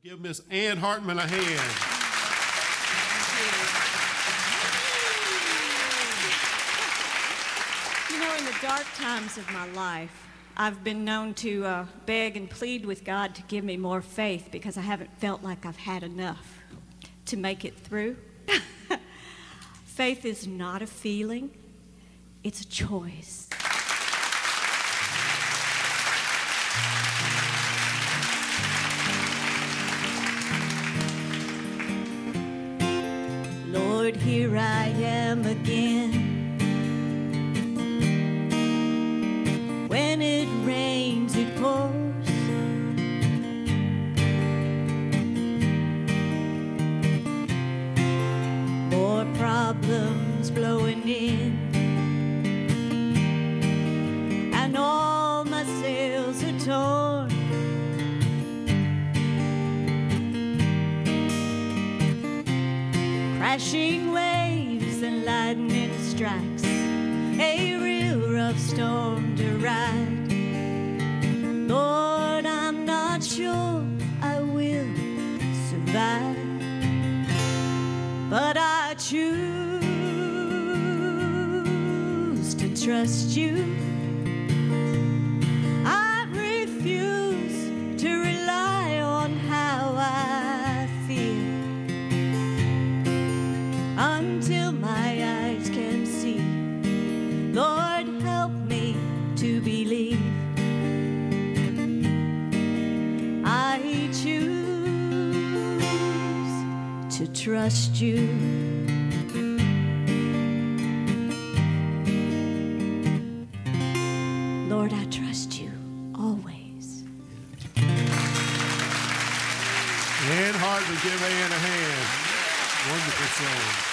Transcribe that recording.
Give Miss Ann Hartman a hand. You know, in the dark times of my life, I've been known to beg and plead with God to give me more faith because I haven't felt like I've had enough to make it through. Faith is not a feeling, it's a choice. Lord, here I am again. When it rains, it pours. More problems blowing in, and all my sails are torn. Crashing waves and lightning strikes, a real rough storm to ride. Lord, I'm not sure I will survive, but I choose to trust you. I refuse to rely on how I feel until my eyes can see. Lord, help me to believe. I choose to trust you. Lord, I trust you always. Ann Hartman, give Ann a hand. Wonderful song.